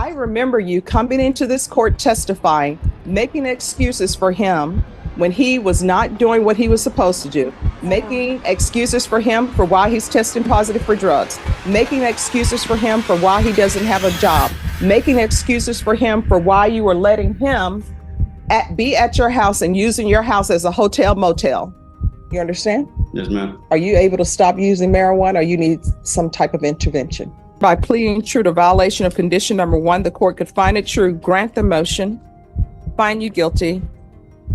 I remember you coming into this court testifying, making excuses for him when he was not doing what he was supposed to do, making excuses for him for why he's testing positive for drugs, making excuses for him for why he doesn't have a job, making excuses for him for why you were letting him be at your house and using your house as a hotel motel. You understand? Yes, ma'am. Are you able to stop using marijuana, or you need some type of intervention? By pleading true to violation of condition number 1, the court could find it true, grant the motion, find you guilty,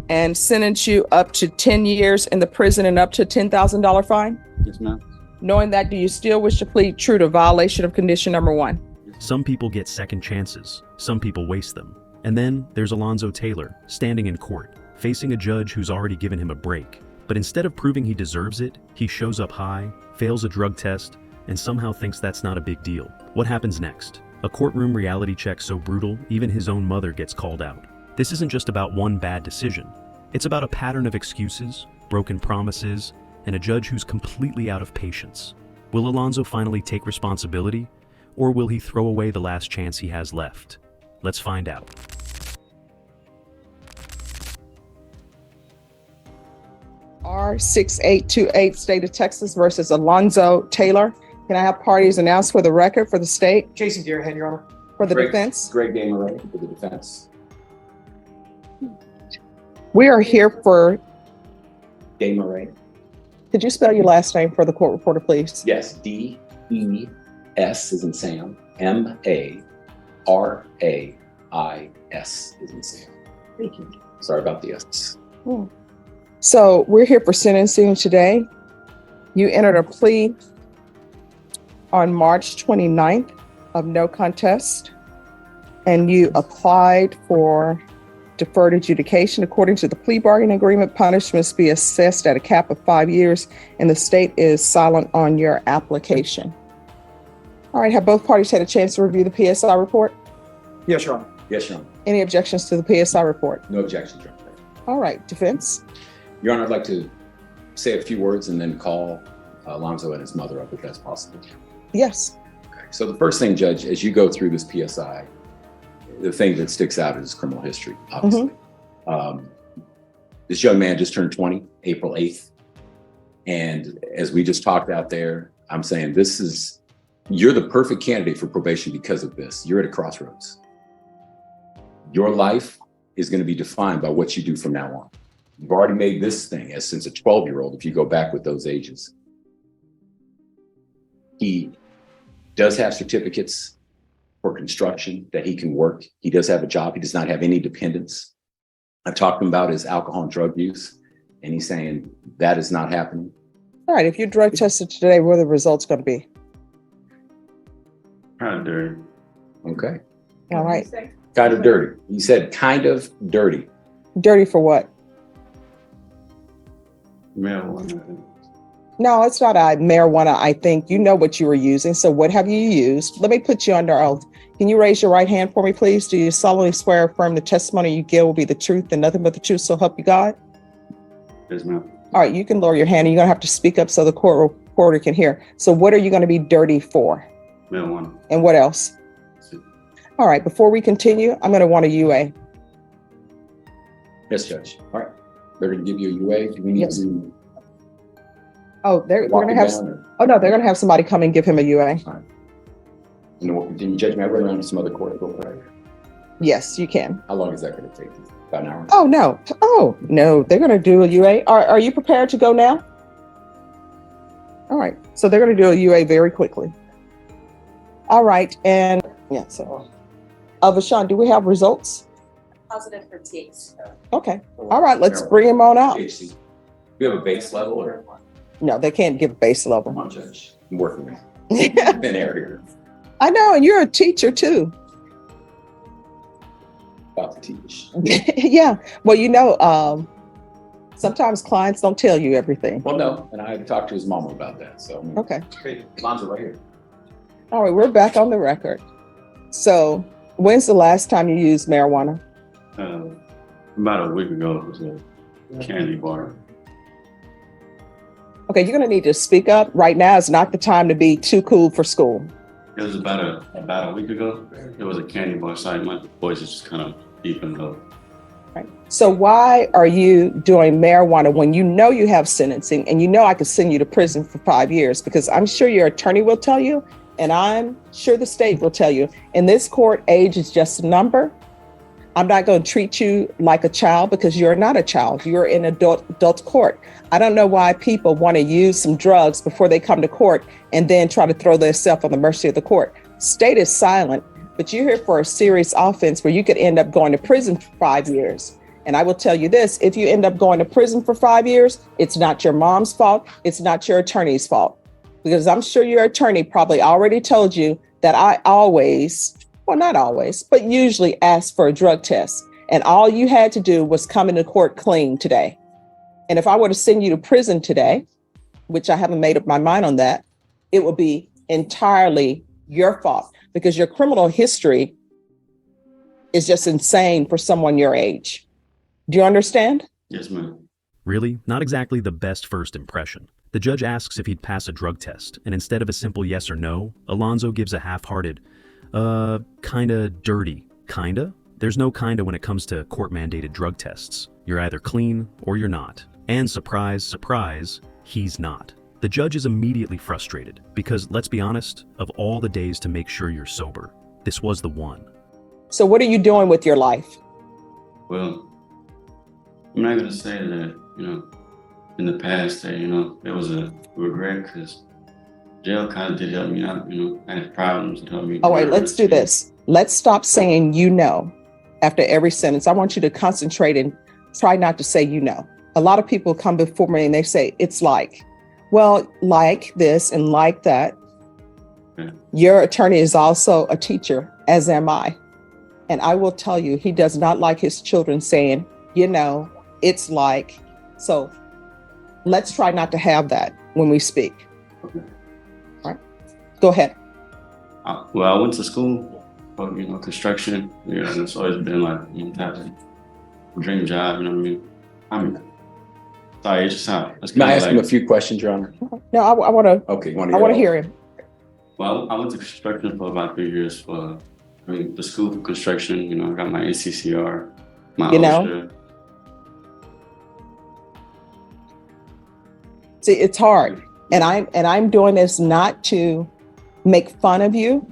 and sentence you up to 10 years in the prison and up to a $10,000 fine? Yes, ma'am. Knowing that, do you still wish to plead true to violation of condition number 1? Some people get second chances, some people waste them. And then there's Alonzo Taylor, standing in court, facing a judge who's already given him a break. But instead of proving he deserves it, he shows up high, fails a drug test, and somehow thinks that's not a big deal. What happens next? A courtroom reality check so brutal, even his own mother gets called out. This isn't just about one bad decision. It's about a pattern of excuses, broken promises, and a judge who's completely out of patience. Will Alonzo finally take responsibility, or will he throw away the last chance he has left? Let's find out. R6828, State of Texas versus Alonzo Taylor. Can I have parties announced for the record for the state? Jason Deerhead, Your Honor. For the defense? Greg Gamer for the defense. We are here for, Gamer. could you spell your last name for the court reporter, please? Yes, D-E-S is in Sam, M-A-R-A-I-S is in Sam. Thank you. Sorry about the S. So we're here for sentencing today. You entered a plea on March 29th of no contest, and you applied for deferred adjudication. According to the plea bargaining agreement, punishments be assessed at a cap of 5 years, and the state is silent on your application. All right, have both parties had a chance to review the PSI report? Yes, Your Honor. Yes, Your Honor. Any objections to the PSI report? No objections, Your Honor. All right, defense? Your Honor, I'd like to say a few words and then call Alonzo and his mother up if that's possible. Yes. Okay. So the first thing, Judge, as you go through this PSI, the thing that sticks out is criminal history, obviously. This young man just turned 20, April 8th. And as we just talked out there, I'm saying you're the perfect candidate for probation because of this. You're at a crossroads. Your life is going to be defined by what you do from now on. You've already made this thing since a 12-year-old, if you go back with those ages. He does have certificates for construction that he can work. He does have a job. He does not have any dependents. I've talked to him about his alcohol and drug use, and he's saying that is not happening. All right, if you're drug tested today, what are the results going to be? Kind of dirty. Okay. All right. Kind of dirty. You said kind of dirty. Dirty for what? Marijuana. No, it's not marijuana. I think you know what you were using. So what have you used? Let me put you under oath. Can you raise your right hand for me, please? Do you solemnly swear or affirm the testimony you give will be the truth and nothing but the truth, so help you God? Yes, ma'am. All right, you can lower your hand, and you're going to have to speak up so the court reporter can hear. So what are you going to be dirty for? Marijuana. And what else? All right, before we continue, I'm going to want a UA. Yes, Judge. All right. They're going to give you a UA. Do we need to Oh, they're walk going to it have. down, or- Oh no, they're going to have somebody come and give him a UA. All right. And then we'll continue. Judge, may I run around to some other court? Yes, you can. How long is that going to take? About an hour? Oh no, they're going to do a UA. Are you prepared to go now? All right, so they're going to do a UA very quickly. All right, and yeah, so Vashawn, do we have results? Positive for THC. Okay, all right, let's bring him on out. THC. Do you have a base level or? No, they can't give base level. Come on, Judge. I'm working with you. Thin air here. I know, and you're a teacher too. About to teach. Yeah, well, sometimes clients don't tell you everything. Well, no, and I had to talk to his mama about that. So Okay. Hey, Alonzo, right here. All right, we're back on the record. So when's the last time you used marijuana? About a week ago, it was a candy bar. Okay, you're going to need to speak up. Right now is not the time to be too cool for school. It was about a week ago. It was a candy bar site. My voice is just kind of deep and low. Right. So why are you doing marijuana when you know you have sentencing and you know I could send you to prison for 5 years? Because I'm sure your attorney will tell you, and I'm sure the state will tell you, in this court, age is just a number. I'm not going to treat you like a child because you're not a child. You're in adult court. I don't know why people want to use some drugs before they come to court and then try to throw themselves on the mercy of the court. State is silent, but you're here for a serious offense where you could end up going to prison for 5 years. And I will tell you this, if you end up going to prison for 5 years, it's not your mom's fault. It's not your attorney's fault. Because I'm sure your attorney probably already told you that I always, well, not always, but usually ask for a drug test. And all you had to do was come into court clean today. And if I were to send you to prison today, which I haven't made up my mind on that, it would be entirely your fault because your criminal history is just insane for someone your age. Do you understand? Yes, ma'am. Really? Not exactly the best first impression. The judge asks if he'd pass a drug test, and instead of a simple yes or no, Alonzo gives a half-hearted, kinda dirty, kinda? There's no kinda when it comes to court-mandated drug tests. You're either clean or you're not. And surprise, surprise, he's not. The judge is immediately frustrated because, let's be honest, of all the days to make sure you're sober, this was the one. So what are you doing with your life? Well, I'm not going to say that, in the past that, it was a regret because jail kind of did help me out, I had problems to help me. Oh, wait, let's do this. Let's stop saying after every sentence. I want you to concentrate and try not to say A lot of people come before me and they say, it's like, well, like this and like that. Okay. Your attorney is also a teacher, as am I. And I will tell you, he does not like his children saying, it's like. So let's try not to have that when we speak. Okay. All right, go ahead. Well, I went to school for, construction. It's always been like, type of dream job, sorry, it's just how. Can I ask him a few questions, Your Honor? No, I want to. Okay, I want to hear him. Well, I went to construction for about 3 years for, the school for construction. I got my ACCR, my OSHA. See, it's hard, and I'm doing this not to make fun of you,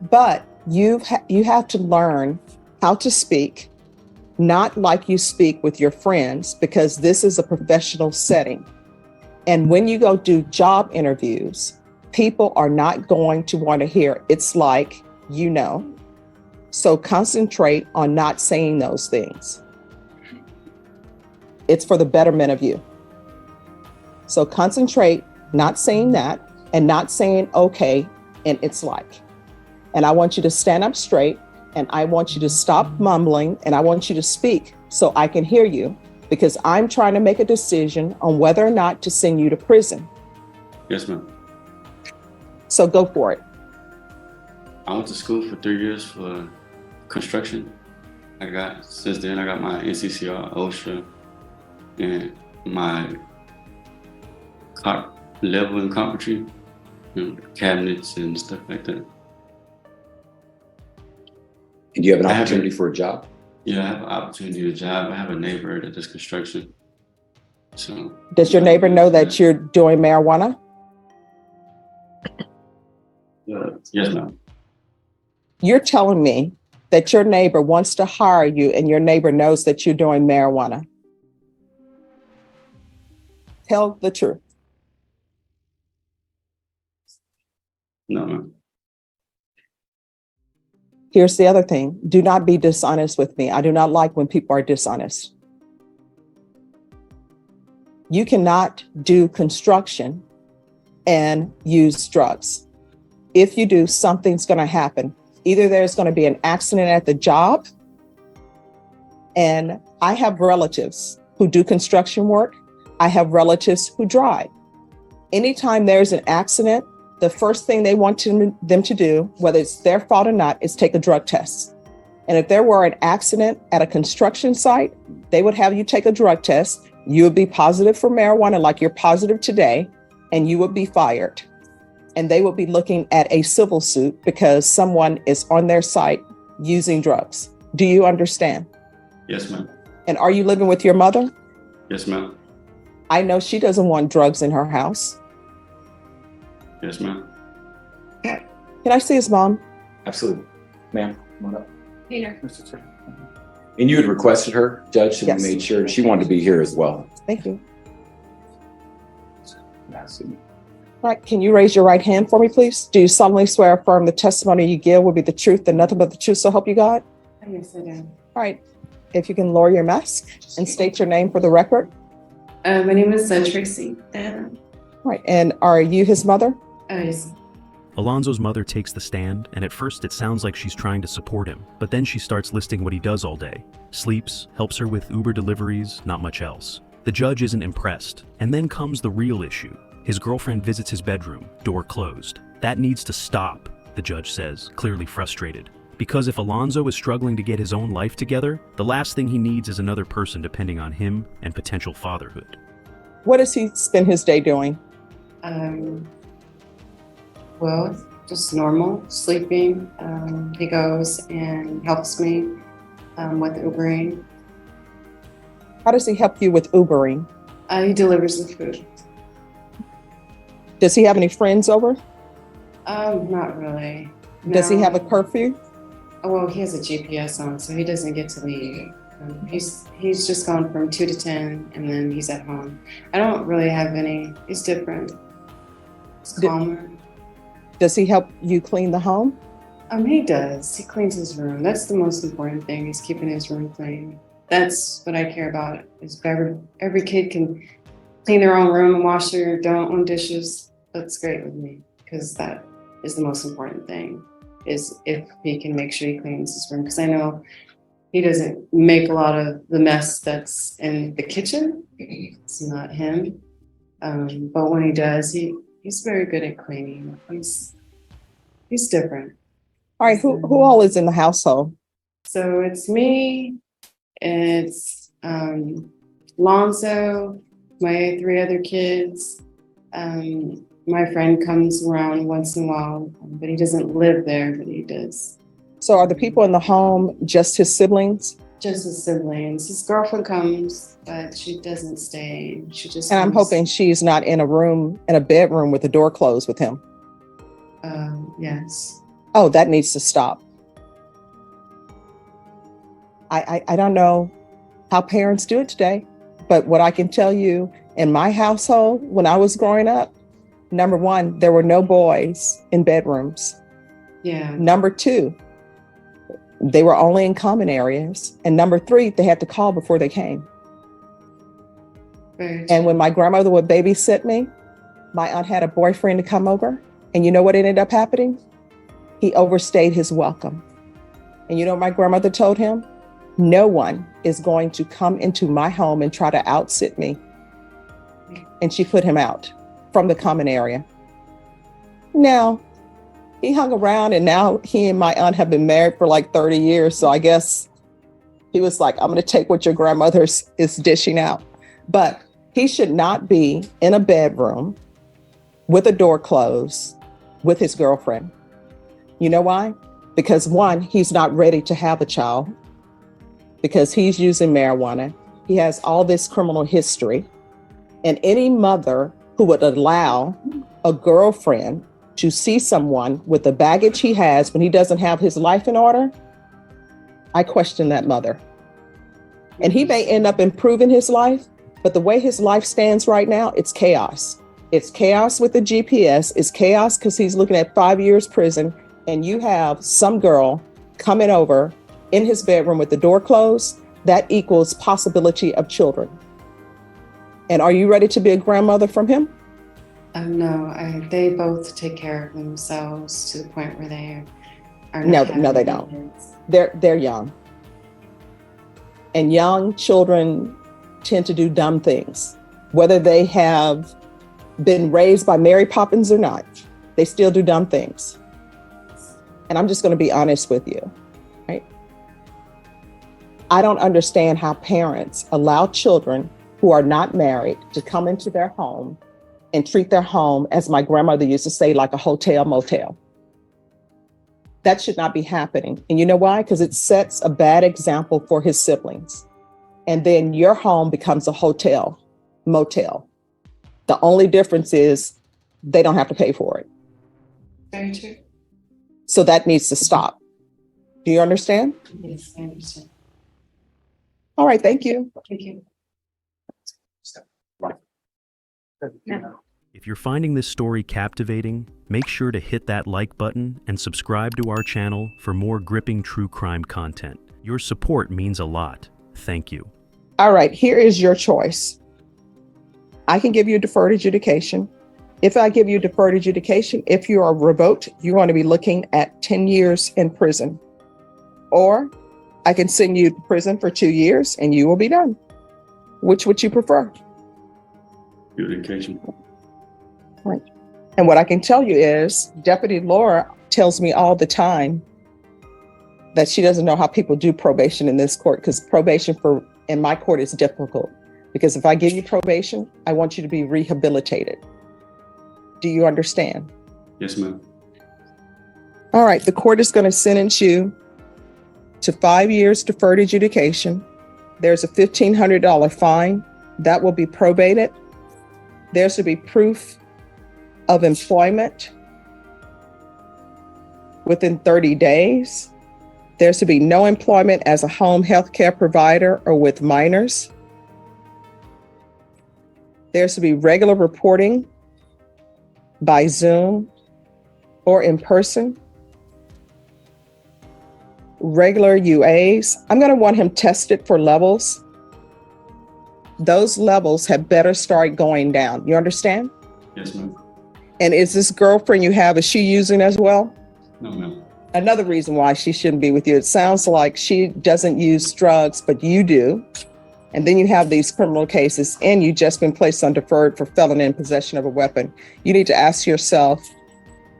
but you have to learn how to speak, not like you speak with your friends, because this is a professional setting. And when you go do job interviews, people are not going to want to hear it's like, So concentrate on not saying those things. It's for the betterment of you. So concentrate, not saying that and not saying okay, and it's like. And I want you to stand up straight and I want you to stop mumbling and I want you to speak so I can hear you because I'm trying to make a decision on whether or not to send you to prison. Yes, ma'am. So go for it. I went to school for 3 years for construction. Since then I got my NCCR, OSHA, and my level in carpentry, cabinets and stuff like that. And do you have an opportunity for a job? Yeah, I have an opportunity to job. I have a neighbor that does construction. So does your neighbor know that you're doing marijuana? Yes, ma'am. You're telling me that your neighbor wants to hire you and your neighbor knows that you're doing marijuana. Tell the truth. No, ma'am. Here's the other thing. Do not be dishonest with me. I do not like when people are dishonest. You cannot do construction and use drugs. If you do, something's going to happen. Either there's going to be an accident at the job, and I have relatives who do construction work. I have relatives who drive. Anytime there's an accident, the first thing they want them to do, whether it's their fault or not, is take a drug test. And if there were an accident at a construction site, they would have you take a drug test. You would be positive for marijuana like you're positive today, and you would be fired. and they will be looking at a civil suit because someone is on their site using drugs. Do you understand? Yes, ma'am. And are you living with your mother? Yes, ma'am. I know she doesn't want drugs in her house. Yes, ma'am. Can I see his mom? Absolutely. Ma'am, come on up. Peter. And you had requested her, Judge, and Yes. we made sure she wanted to be here as well. Thank you. All right, can you raise your right hand for me, please? Do you solemnly swear or affirm the testimony you give will be the truth and nothing but the truth, so help you God? Yes, I do. All right, if you can lower your mask and state your name for the record. My name is Tracy. All right, and are you his mother? Yes. Alonzo's mother takes the stand, and at first it sounds like she's trying to support him, but then she starts listing what he does all day. Sleeps, helps her with Uber deliveries, not much else. The judge isn't impressed, and then comes the real issue. His girlfriend visits his bedroom, door closed. That needs to stop, the judge says, clearly frustrated. Because if Alonzo is struggling to get his own life together, the last thing he needs is another person depending on him and potential fatherhood. What does he spend his day doing? Well, just normal, sleeping. He goes and helps me with Ubering. How does he help you with Ubering? He delivers the food. Does he have any friends over? Not really. Does he No. have a curfew? Well, he has a GPS on, so he doesn't get to leave. He's just gone from 2 to 10, and then he's at home. I don't really have any. He's different. He's calmer. Does he help you clean the home? He does. He cleans his room. That's the most important thing. He's keeping his room clean. That's what I care about. Is every kid can clean their own room and wash their own dishes. That's great with me, because that is the most important thing. Is if he can make sure he cleans his room, because I know he doesn't make a lot of the mess that's in the kitchen. It's not him. But when he does, he's very good at cleaning. He's different. All right, who all is in the household? So it's me, it's Alonzo, my 3 other kids. My friend comes around once in a while, but he doesn't live there, but he does. So are the people in the home just his siblings? Just his siblings. His girlfriend comes, but she doesn't stay. She just And I'm comes. hoping she's not in a bedroom with the door closed with him. Yes. Oh, that needs to stop. I don't know how parents do it today, but what I can tell you, in my household, when I was growing up, number 1, there were no boys in bedrooms. Yeah. Number 2, they were only in common areas. And number 3, they had to call before they came. Very And when my grandmother would babysit me, my aunt had a boyfriend to come over. And you know what ended up happening? He overstayed his welcome. And you know what my grandmother told him? No one is going to come into my home and try to outsit me. And she put him out from the common area. Now, he hung around, and now he and my aunt have been married for like 30 years. So I guess he was like, I'm going to take what your grandmother is dishing out. But he should not be in a bedroom with a door closed with his girlfriend. You know why? Because 1, he's not ready to have a child because he's using marijuana. He has all this criminal history. And any mother who would allow a girlfriend to see someone with the baggage he has when he doesn't have his life in order, I question that mother. And he may end up improving his life, but the way his life stands right now, it's chaos. It's chaos with the GPS. It's chaos because he's looking at 5 years prison, and you have some girl coming over in his bedroom with the door closed. That equals possibility of children. And are you ready to be a grandmother from him? No, they both take care of themselves to the point where they are No, not no, they having don't. kids. They're young. And young children tend to do dumb things. Whether they have been raised by Mary Poppins or not, they still do dumb things. And I'm just going to be honest with you, right? I don't understand how parents allow children who are not married to come into their home and treat their home, as my grandmother used to say, like a hotel motel. That should not be happening. And you know why? Because it sets a bad example for his siblings. And then your home becomes a hotel motel. The only difference is they don't have to pay for it. Very true. So that needs to stop. Do you understand? Yes, I understand. All right, thank you. Thank you. If you're finding this story captivating, make sure to hit that like button and subscribe to our channel for more gripping true crime content. Your support means a lot. Thank you. All right, here is your choice. I can give you deferred adjudication. If I give you deferred adjudication, if you are revoked, you're going to be looking at 10 years in prison. Or I can send you to prison for 2 years and you will be done. Which would you prefer? Adjudication. Right. And what I can tell you is Deputy Laura tells me all the time that she doesn't know how people do probation in this court, because probation in my court is difficult. Because if I give you probation, I want you to be rehabilitated. Do you understand? Yes, ma'am. All right, the court is going to sentence you to 5 years deferred adjudication. There's a $1,500 fine that will be probated. There's to be proof of employment within 30 days. There's to be no employment as a home health care provider or with minors. There's to be regular reporting by Zoom or in person. Regular UAs. I'm going to want him tested for levels. Those levels had better start going down. You understand? Yes, ma'am. And is this girlfriend you have, is she using as well? No, ma'am. Another reason why she shouldn't be with you. It sounds like she doesn't use drugs, but you do. And then you have these criminal cases and you just been placed on deferred for felon in possession of a weapon. You need to ask yourself,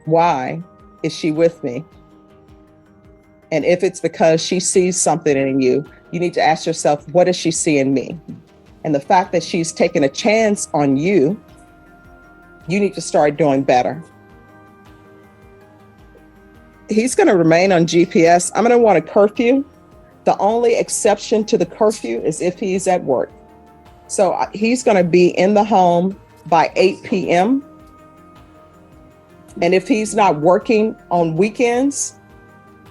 why is she with me? And if it's because she sees something in you, you need to ask yourself, what does she see in me? And the fact that she's taken a chance on you, you need to start doing better. He's going to remain on GPS. I'm going to want a curfew. The only exception to the curfew is if he's at work. So he's going to be in the home by 8 p.m. And if he's not working on weekends,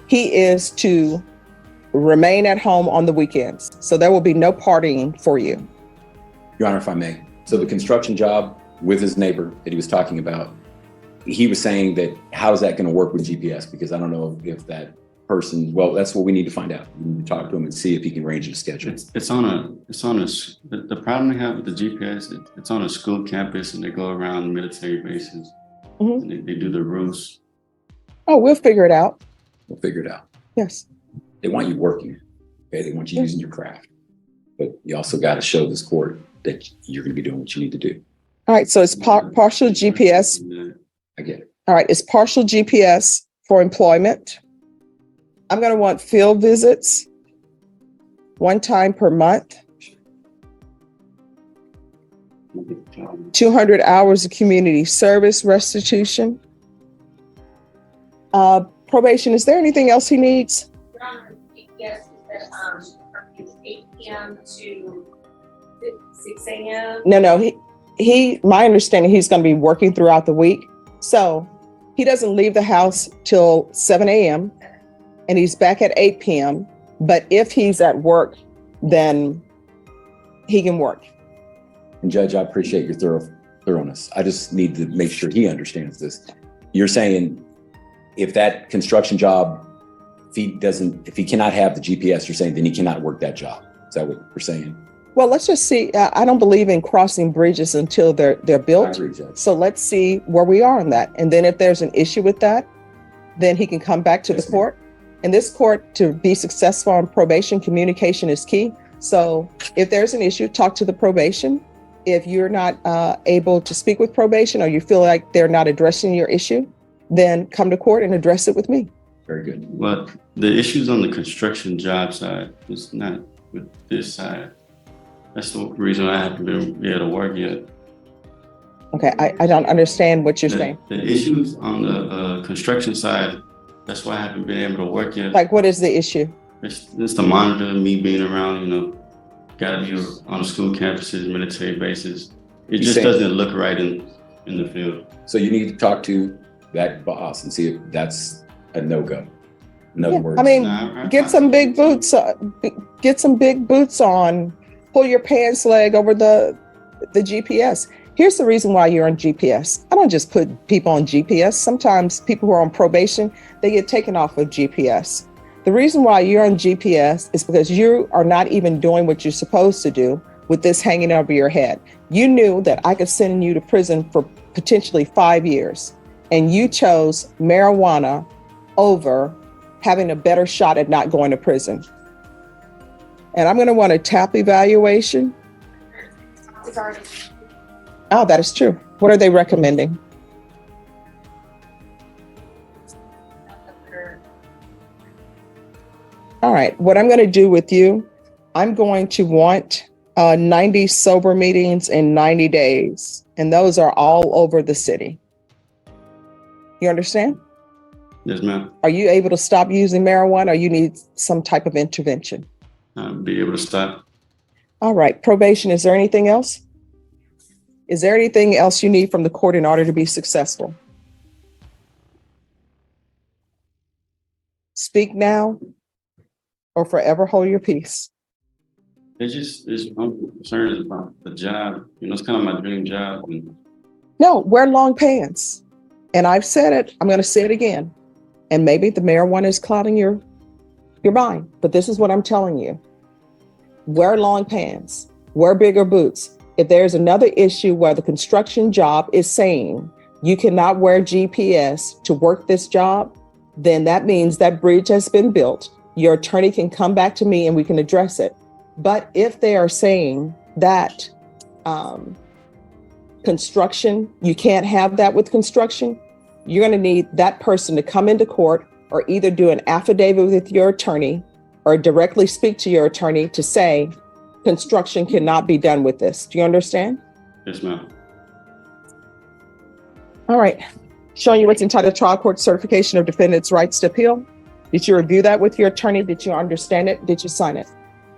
he is to remain at home on the weekends. So there will be no partying for you. Your Honor, if I may. So the construction job with his neighbor that he was talking about, he was saying that, how is that going to work with GPS? Because I don't know if that person, well, that's what we need to find out. We need to talk to him and see if he can arrange a schedule. The problem they have with the GPS, it's on a school campus and they go around military bases. Mhm. And they do the routes. Oh, we'll figure it out. We'll figure it out. Yes. They want you working. Okay, they want you using your craft. But you also got to show this court that you're going to be doing what you need to do. All right. So it's partial GPS. I get it. All right. It's partial GPS for employment. I'm going to want field visits 1 time per month. 200 hours of community service restitution. Probation. Is there anything else he needs? Your Honor, yes, is 8 p.m. to 6 a.m. No. He. My understanding, he's going to be working throughout the week. So he doesn't leave the house till 7 a.m. and he's back at 8 p.m. But if he's at work, then he can work. And Judge, I appreciate your thoroughness. I just need to make sure he understands this. You're saying if that construction job, if he cannot have the GPS, you're saying then he cannot work that job. Is that what you're saying? Well, let's just see. I don't believe in crossing bridges until they're built. I agree, Judge. So let's see where we are on that. And then if there's an issue with that, then he can come back to the court. In this court, to be successful on probation, communication is key. So if there's an issue, talk to the probation. If you're not able to speak with probation or you feel like they're not addressing your issue, then come to court and address it with me. Very good. But the issues on the construction job side is not with this side. That's the reason I haven't been able to work yet. Okay, I don't understand what you're saying. The issues on the construction side, that's why I haven't been able to work yet. Like, what is the issue? It's the monitor, me being around, gotta be on school campuses, military bases. It just doesn't look right in the field. So you need to talk to that boss and see if that's a no-go. In other words, I mean, get some big boots. Get some big boots on. Pull your pants leg over the GPS. Here's the reason why you're on GPS. I don't just put people on GPS. Sometimes people who are on probation, they get taken off of GPS. The reason why you're on GPS is because you are not even doing what you're supposed to do with this hanging over your head. You knew that I could send you to prison for potentially 5 years, and you chose marijuana over having a better shot at not going to prison. And I'm going to want a TAP evaluation. Oh, that is true. What are they recommending? All right, what I'm going to do with you, I'm going to want 90 sober meetings in 90 days. And those are all over the city. You understand? Yes, ma'am. Are you able to stop using marijuana, or you need some type of intervention? I'll be able to stop. All right, probation, is there anything else? Is there anything else you need from the court in order to be successful? Speak now or forever hold your peace. I'm concerned about the job. It's kind of my dream job. No, wear long pants. And I've said it, I'm going to say it again. And maybe the marijuana is clouding your mind, but this is what I'm telling you. Wear long pants, wear bigger boots. If there's another issue where the construction job is saying you cannot wear GPS to work this job, then that means that bridge has been built. Your attorney can come back to me and we can address it. But if they are saying that construction, you can't have that with construction, you're going to need that person to come into court or either do an affidavit with your attorney or directly speak to your attorney to say construction cannot be done with this. Do you understand? Yes, ma'am. All right. Showing you what's entitled Trial Court Certification of Defendant's Rights to Appeal. Did you review that with your attorney? Did you understand it? Did you sign it?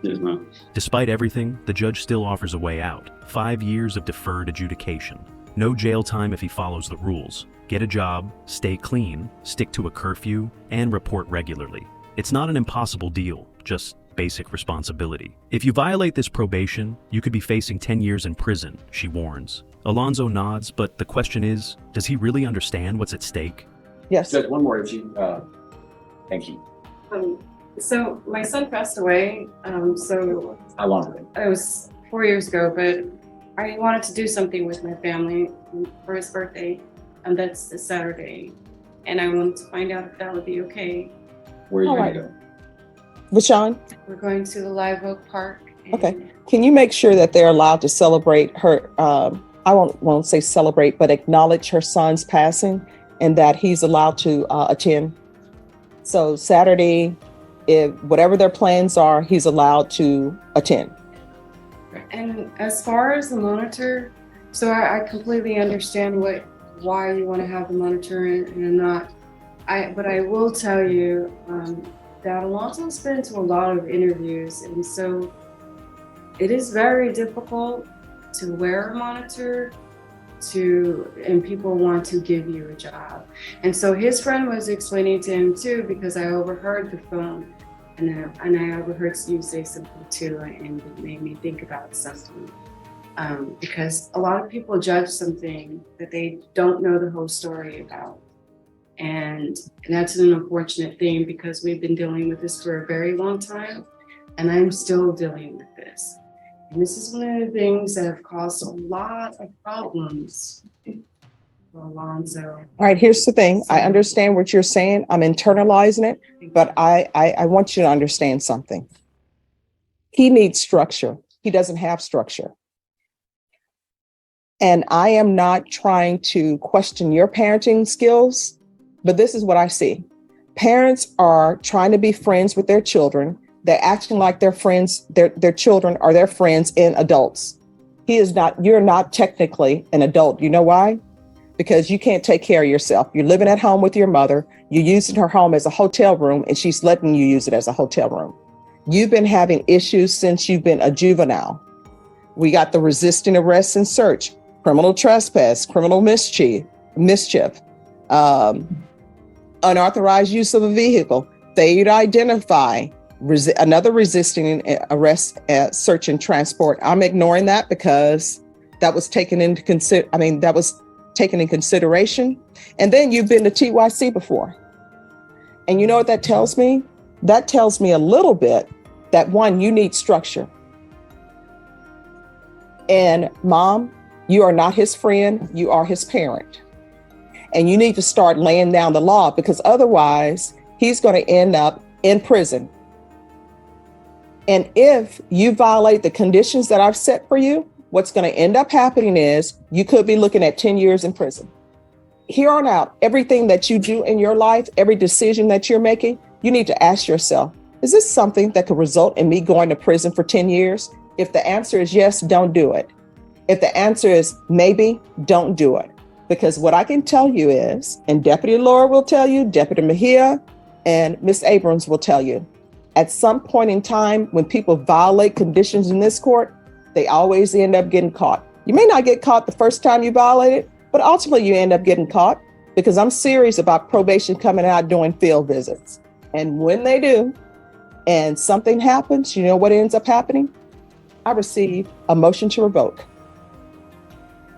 Yes, ma'am. Despite everything, the judge still offers a way out. 5 years of deferred adjudication. No jail time if he follows the rules. Get a job, stay clean, stick to a curfew, and report regularly. It's not an impossible deal, just basic responsibility. If you violate this probation, you could be facing 10 years in prison, she warns. Alonzo nods, but the question is, does he really understand what's at stake? Yes. Judge, one more if you, thank you. So my son passed away. So How long ago? it was 4 years ago, but I wanted to do something with my family for his birthday. And that's this Saturday. And I wanted to find out if that would be okay. Where are you All going right. to go? Vashawn, We're going to the Live Oak Park. okay. Can you make sure that they're allowed to celebrate her, I won't say celebrate, but acknowledge her son's passing and that he's allowed to attend? So Saturday, if whatever their plans are, he's allowed to attend. And as far as the monitor, so I completely understand why you want to have the monitor and not. But I will tell you that Alonzo's been to a lot of interviews, and so it is very difficult to wear a monitor and people want to give you a job. And so his friend was explaining to him too, because I overheard the phone and I overheard you say something too, and it made me think about something. Because a lot of people judge something that they don't know the whole story about. And that's an unfortunate thing, because we've been dealing with this for a very long time, and I'm still dealing with this. And this is one of the things that have caused a lot of problems for Alonzo. All right, here's the thing. I understand what you're saying. I'm internalizing it, but I want you to understand something. He needs structure. He doesn't have structure. And I am not trying to question your parenting skills, but this is what I see. Parents are trying to be friends with their children. They're acting like their friends, their children are their friends and adults. you're not technically an adult. You know why? Because you can't take care of yourself. You're living at home with your mother. You're using her home as a hotel room, and she's letting you use it as a hotel room. You've been having issues since you've been a juvenile. We got the resisting arrest and search, criminal trespass, criminal mischief, unauthorized use of a vehicle, failure to identify, another resisting arrest, search and transport. I'm ignoring that because that was taken into taken in consideration. And then you've been to TYC before. And you know what that tells me? That tells me a little bit that one, you need structure. And mom, you are not his friend, you are his parent. And you need to start laying down the law, because otherwise he's going to end up in prison. And if you violate the conditions that I've set for you, what's going to end up happening is you could be looking at 10 years in prison. Here on out, everything that you do in your life, every decision that you're making, you need to ask yourself, is this something that could result in me going to prison for 10 years? If the answer is yes, don't do it. If the answer is maybe, don't do it. Because what I can tell you is, and Deputy Laura will tell you, Deputy Mejia and Miss Abrams will tell you, at some point in time, when people violate conditions in this court, they always end up getting caught. You may not get caught the first time you violate it, but ultimately you end up getting caught, because I'm serious about probation coming out doing field visits. And when they do, and something happens, you know what ends up happening? I receive a motion to revoke.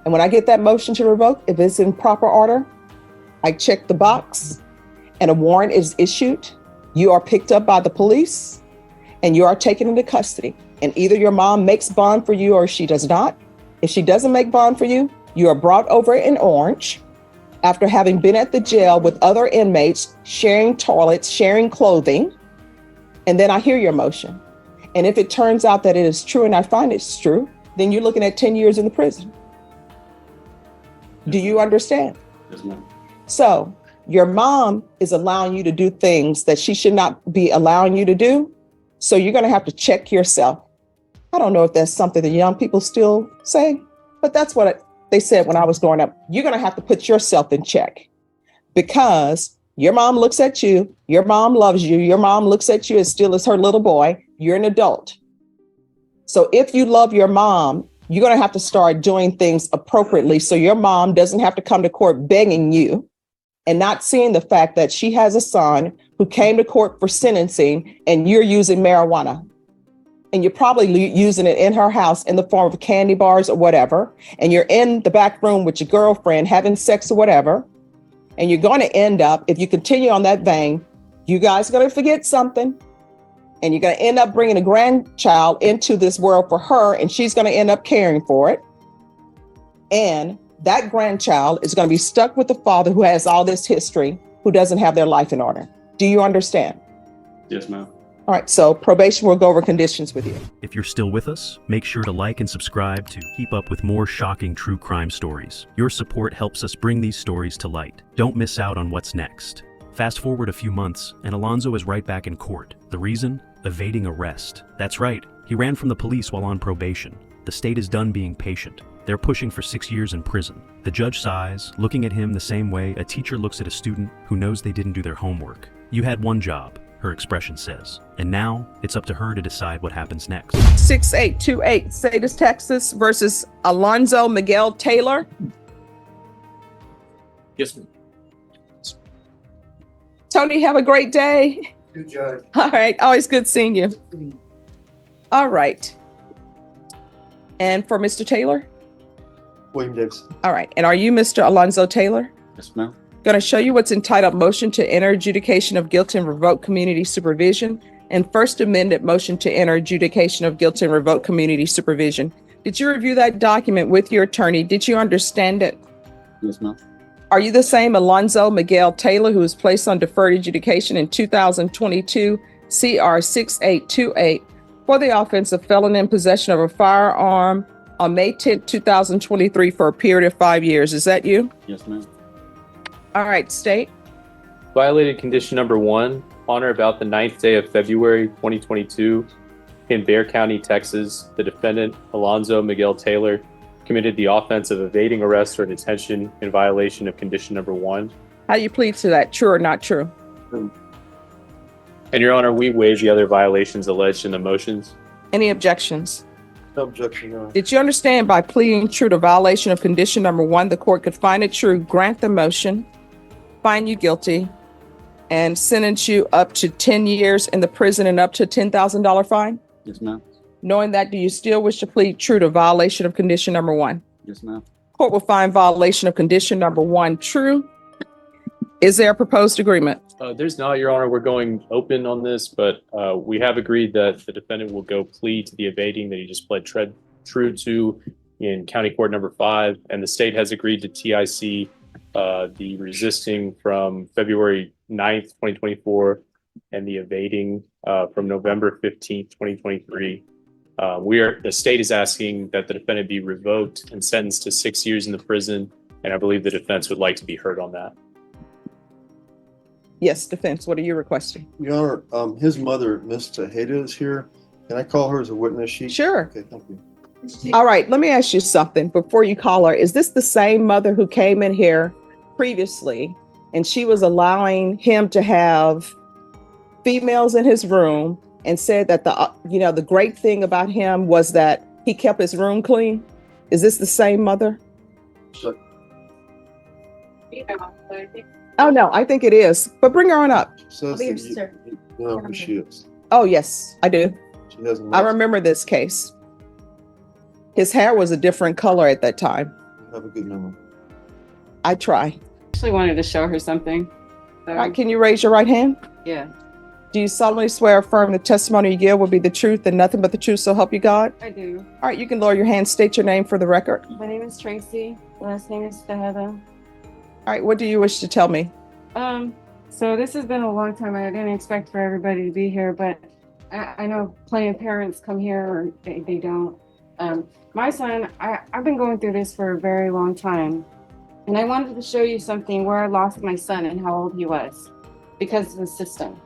And when I get that motion to revoke, if it's in proper order, I check the box and a warrant is issued. You are picked up by the police and you are taken into custody. And either your mom makes bond for you or she does not. If she doesn't make bond for you, you are brought over in orange after having been at the jail with other inmates, sharing toilets, sharing clothing. And then I hear your motion. And if it turns out that it is true and I find it's true, then you're looking at 10 years in the prison. Do you understand? Yes, ma'am. So your mom is allowing you to do things that she should not be allowing you to do. So you're going to have to check yourself. I don't know if that's something that young people still say, but that's what they said when I was growing up. You're going to have to put yourself in check, because your mom looks at you, your mom loves you, your mom looks at you as still as her little boy, you're an adult. So if you love your mom, you're going to have to start doing things appropriately so your mom doesn't have to come to court begging you and not seeing the fact that she has a son who came to court for sentencing and you're using marijuana. And you're probably using it in her house in the form of candy bars or whatever. And you're in the back room with your girlfriend having sex or whatever. And you're going to end up, if you continue on that vein, you guys are going to forget something. And you're going to end up bringing a grandchild into this world for her, and she's going to end up caring for it. And that grandchild is going to be stuck with the father who has all this history, who doesn't have their life in order. Do you understand? Yes, ma'am. All right, so probation will go over conditions with you. If you're still with us, make sure to like and subscribe to keep up with more shocking true crime stories. Your support helps us bring these stories to light. Don't miss out on what's next. Fast forward a few months, and Alonzo is right back in court. The reason? Evading arrest. That's right, he ran from the police while on probation. The state is done being patient. They're pushing for 6 years in prison. The judge sighs, looking at him the same way a teacher looks at a student who knows they didn't do their homework. You had one job, her expression says. And now, it's up to her to decide what happens next. 6828, Sadis, Texas versus Alonzo Miguel Taylor. Yes, ma'am. Tony, have a great day. Good judge. All right, always good seeing you. All right. And for Mr. Taylor? William Davis. All right, and are you Mr. Alonzo Taylor? Yes, ma'am. Going to show you what's entitled Motion to Enter Adjudication of Guilt and Revoke Community Supervision and First Amendment Motion to Enter Adjudication of Guilt and Revoke Community Supervision. Did you review that document with your attorney? Did you understand it? Yes, ma'am. Are you the same Alonzo Miguel Taylor who was placed on deferred adjudication in 2022 CR 6828 for the offense of felon in possession of a firearm on May 10, 2023 for a period of 5 years? Is that you? Yes, ma'am. All right, state. Violated condition number 1, on or about the 9th day of February 2022, In Bexar County, Texas, the defendant, Alonzo Miguel Taylor, committed the offense of evading arrest or detention in violation of condition number 1. How do you plead to that? True or not true? And Your Honor, we waive the other violations alleged in the motions. Any objections? No objection, Your Honor. Did you understand by pleading true to violation of condition number 1, the court could find it true, grant the motion, find you guilty, and sentence you up to 10 years in the prison and up to $10,000 fine? Yes, ma'am. Knowing that, do you still wish to plead true to violation of condition number 1? Yes, ma'am. Court will find violation of condition number 1 true. Is there a proposed agreement? There's not, Your Honor. We're going open on this, but we have agreed that the defendant will go plea to the evading that he just pled true to in County Court number 5, and the state has agreed to TIC the resisting from February 9th, 2024, and the evading from November 15th, 2023. The state is asking that the defendant be revoked and sentenced to 6 years in the prison, and I believe the defense would like to be heard on that. Yes, defense, what are you requesting? Your Honor, his mother, Miss Tejeda, is here. Can I call her as a witness? Sure. Okay, thank you. All right, let me ask you something before you call her. Is this the same mother who came in here previously and she was allowing him to have females in his room and said that the great thing about him was that he kept his room clean? Is this the same mother? So, Oh, no, I think it is, but bring her on up. says that you know who she is. Oh, yes, I do. She hasn't. I remember this case. His hair was a different color at that time. Have a good memory. I try. Actually wanted to show her something. So, All right, can you raise your right hand? yeah, Do you solemnly swear or affirm the testimony you give will be the truth and nothing but the truth, so help you God? I do. All right, you can lower your hand, state your name for the record. My name is Tracy. Last name is Tejeda. All right, what do you wish to tell me? So this has been a long time. I didn't expect for everybody to be here, but I know plenty of parents come here or they don't. My son, I've been going through this for a very long time. And I wanted to show you something where I lost my son and how old he was because of the system.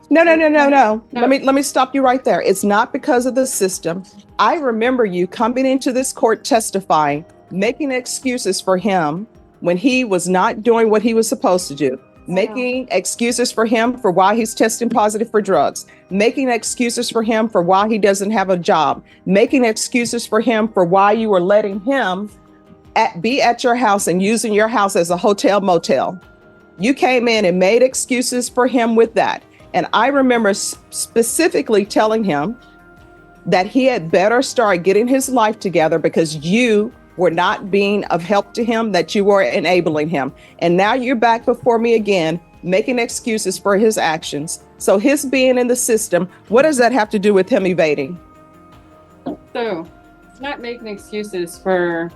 No. Let me stop you right there. It's not because of the system. I remember you coming into this court testifying, making excuses for him when he was not doing what he was supposed to do, making excuses for him for why he's testing positive for drugs, making excuses for him for why he doesn't have a job, making excuses for him for why you were letting him be at your house and using your house as a hotel motel. You came in and made excuses for him with that. And I remember specifically telling him that he had better start getting his life together because you were not being of help to him, that you were enabling him. And now you're back before me again, making excuses for his actions. So his being in the system, what does that have to do with him evading? So it's not making excuses for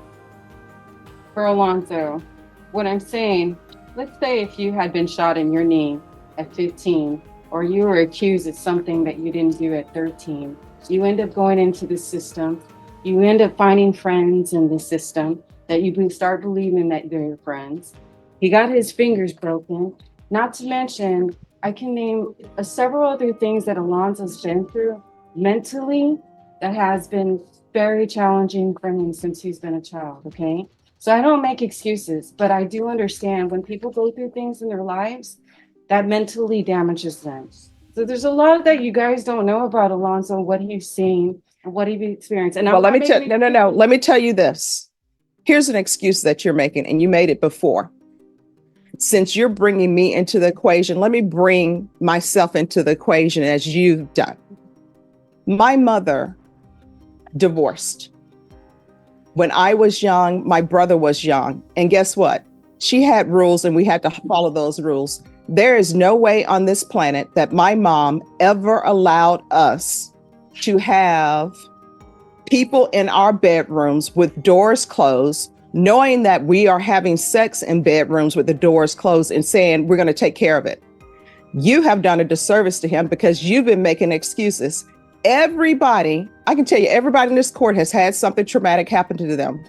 Alonzo. What I'm saying, let's say if you had been shot in your knee at 15, or you were accused of something that you didn't do at 13, you end up going into the system. You end up finding friends in the system that you start believing that they're your friends. He got his fingers broken. Not to mention, I can name several other things that Alonzo's been through mentally that has been very challenging for him since he's been a child, okay? So I don't make excuses, but I do understand when people go through things in their lives, that mentally damages them. So there's a lot that you guys don't know about Alonzo, what he's seen, and what he experienced. And Well, let me tell let me tell you this. Here's an excuse that you're making, and you made it before. Since you're bringing me into the equation, let me bring myself into the equation as you've done. My mother divorced. When I was young, my brother was young. And guess what? She had rules and we had to follow those rules. There is no way on this planet that my mom ever allowed us to have people in our bedrooms with doors closed, knowing that we are having sex in bedrooms with the doors closed and saying we're going to take care of it. You have done a disservice to him because you've been making excuses. Everybody, I can tell you, everybody in this court has had something traumatic happen to them.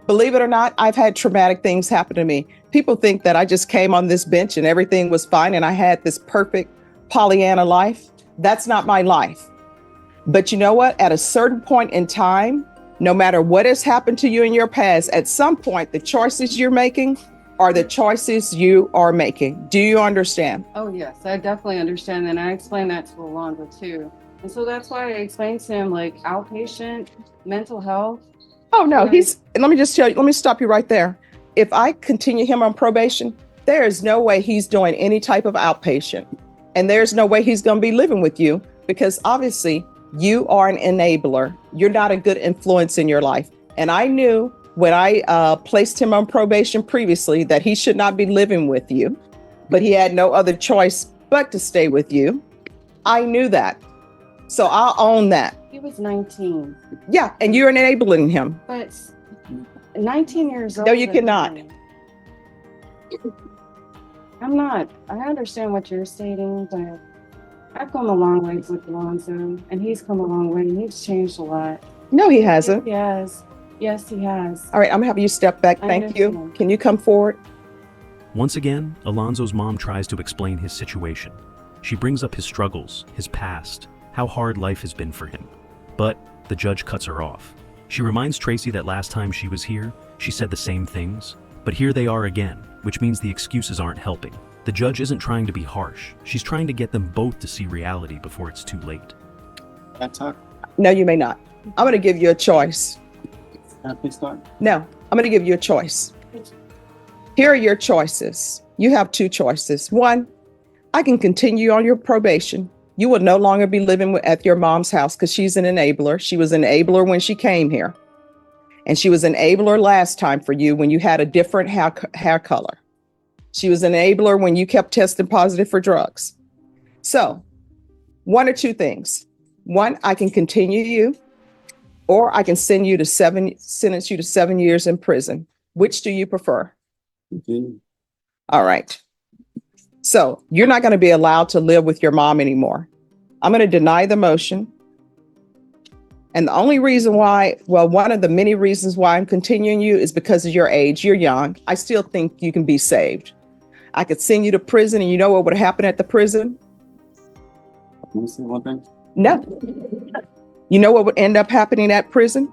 Believe it or not, I've had traumatic things happen to me. People think that I just came on this bench and everything was fine and I had this perfect Pollyanna life. That's not my life. But you know what? At a certain point in time, no matter what has happened to you in your past, at some point, the choices you're making are the choices you are making. Do you understand? Oh, yes, I definitely understand. And I explained that to Alonzo too. And so that's why I explained to him like outpatient, mental health. Oh, no, Yeah. let me just tell you, let me stop you right there. If I continue him on probation, there is no way he's doing any type of outpatient. And there's no way he's going to be living with you because obviously you are an enabler. You're not a good influence in your life. And I knew when I placed him on probation previously that he should not be living with you, but he had no other choice but to stay with you. I knew that. So I'll own that. He was 19, Yeah. And you're enabling him. but 19 years old. No, you cannot. I'm not. I understand what you're stating, but I've come a long way with Alonzo, and he's come a long way, and he's changed a lot. No, he hasn't. He has. Yes, he has. All right. I'm going to have you step back. I Thank you. understand. Can you come forward? Once again, Alonzo's mom tries to explain his situation. She brings up his struggles, his past, how hard life has been for him. But the judge cuts her off. She reminds Tracy that last time she was here, she said the same things. But here they are again, which means the excuses aren't helping. The judge isn't trying to be harsh. She's trying to get them both to see reality before it's too late. Can I talk? No, you may not. I'm going to give you a choice. Can I please talk? No, I'm going to give you a choice. Here are your choices. You have two choices. One, I can continue on your probation. You will no longer be living at your mom's house because she's an enabler. She was an enabler when she came here. And she was an enabler last time for you when you had a different hair color. She was an enabler when you kept testing positive for drugs. So one or two things. One, I can continue you, or I can sentence you to 7 years in prison. Which do you prefer? Continue. All right. So you're not going to be allowed to live with your mom anymore. I'm going to deny the motion. And the only reason why, well, one of the many reasons why I'm continuing you is because of your age. You're young. I still think you can be saved. I could send you to prison, and you know what would happen at the prison? Let me say one thing. No. You know what would end up happening at prison?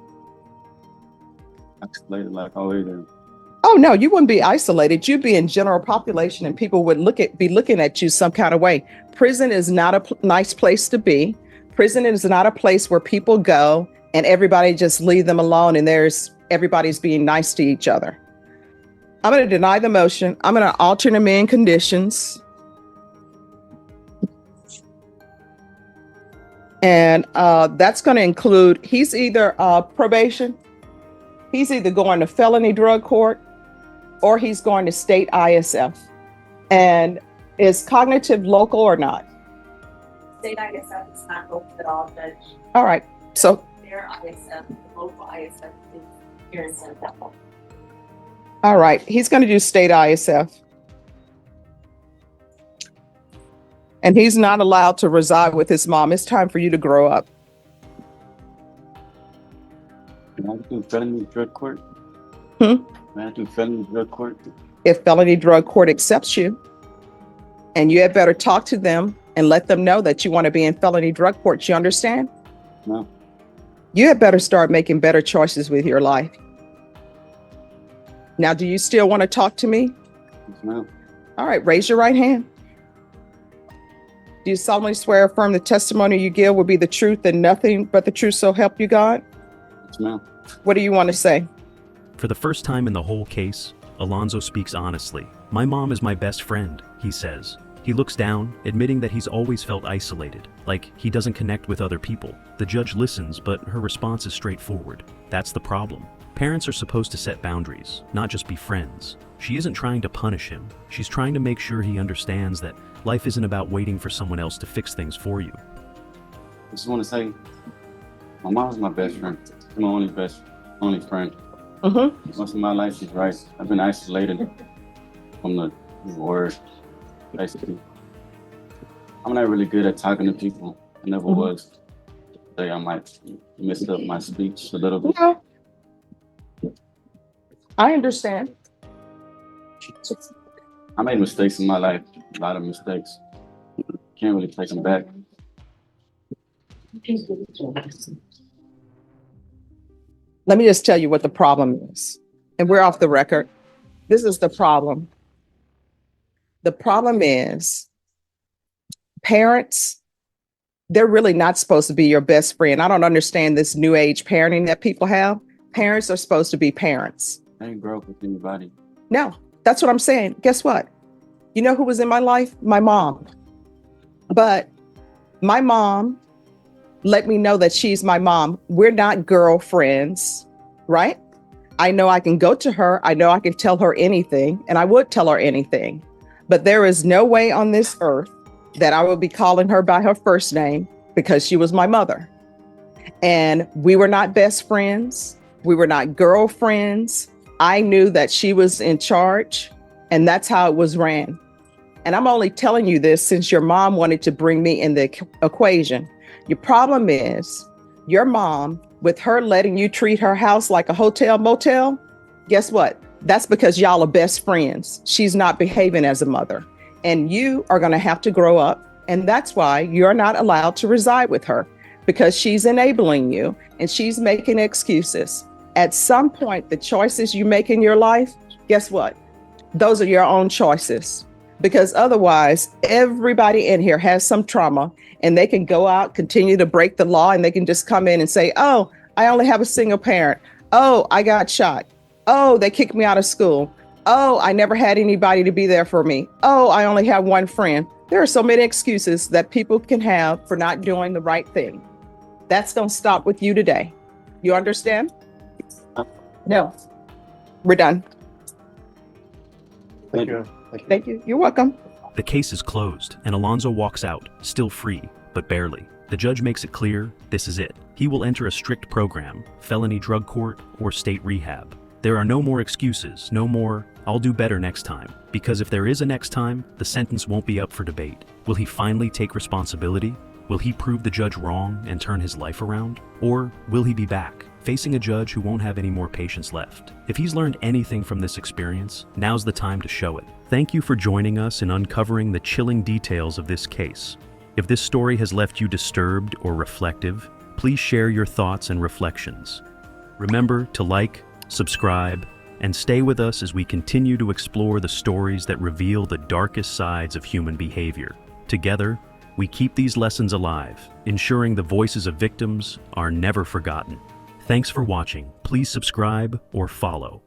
Isolated like always. Oh, no, you wouldn't be isolated. You'd be in general population and people would be looking at you some kind of way. Prison is not a nice place to be. Prison is not a place where people go and everybody just leave them alone and everybody's being nice to each other. I'm going to deny the motion. I'm going to alter the main conditions. And that's going to include, he's either probation, he's either going to felony drug court, or he's going to state ISF. And is cognitive local or not? State ISF is not local at all, Judge. All right. So, Their ISF, the local ISF is here in San Diego. all right. He's going to do state ISF. And he's not allowed to reside with his mom. It's time for you to grow up. Can I do felony drug court? Hmm? Can I do felony drug court? If felony drug court accepts you, and you had better talk to them and let them know that you want to be in felony drug court. You understand? No. You had better start making better choices with your life. Now, do you still want to talk to me? Yes, ma'am. All right, raise your right hand. Do you solemnly swear or affirm the testimony you give will be the truth and nothing but the truth, so help you God? Yes, ma'am. What do you want to say? For the first time in the whole case, Alonzo speaks honestly. My mom is my best friend, he says. He looks down, admitting that he's always felt isolated, like he doesn't connect with other people. The judge listens, but her response is straightforward. That's the problem. Parents are supposed to set boundaries, not just be friends. She isn't trying to punish him. She's trying to make sure he understands that life isn't about waiting for someone else to fix things for you. I just want to say, my mom's my best friend. She's my only friend. Mm-hmm. Most of my life, she's right. I've been isolated from the word, basically. I'm not really good at talking to people. I never was. Today I might mess up my speech a little bit. No. I understand. I made mistakes in my life, a lot of mistakes. Can't really take them back. Let me just tell you what the problem is. And we're off the record. This is the problem. The problem is parents, they're really not supposed to be your best friend. I don't understand this new age parenting that people have. Parents are supposed to be parents. I ain't grow up with anybody. No, that's what I'm saying. Guess what? You know who was in my life? My mom. But my mom let me know that she's my mom. We're not girlfriends, right? I know I can go to her. I know I can tell her anything, and I would tell her anything. But there is no way on this earth that I will be calling her by her first name because she was my mother. And we were not best friends. We were not girlfriends. I knew that she was in charge, and that's how it was ran. And I'm only telling you this since your mom wanted to bring me in the equation. Your problem is your mom, with her letting you treat her house like a hotel motel, guess what? That's because y'all are best friends. She's not behaving as a mother. And you are going to have to grow up. And that's why you're not allowed to reside with her, because she's enabling you and she's making excuses. At some point, the choices you make in your life, guess what? Those are your own choices. Because otherwise, everybody in here has some trauma, and they can go out, continue to break the law, and they can just come in and say, oh, I only have a single parent. Oh, I got shot. Oh, they kicked me out of school. Oh, I never had anybody to be there for me. Oh, I only have one friend. There are so many excuses that people can have for not doing the right thing. That's going to stop with you today. You understand? No. We're done. Thank you. Thank you. You're welcome. The case is closed, and Alonzo walks out, still free, but barely. The judge makes it clear this is it. He will enter a strict program, felony drug court, or state rehab. There are no more excuses, no more, I'll do better next time. Because if there is a next time, the sentence won't be up for debate. Will he finally take responsibility? Will he prove the judge wrong and turn his life around? Or will he be back, facing a judge who won't have any more patience left? If he's learned anything from this experience, now's the time to show it. Thank you for joining us in uncovering the chilling details of this case. If this story has left you disturbed or reflective, please share your thoughts and reflections. Remember to like, subscribe, and stay with us as we continue to explore the stories that reveal the darkest sides of human behavior. Together, we keep these lessons alive, ensuring the voices of victims are never forgotten. Thanks for watching. Please subscribe or follow.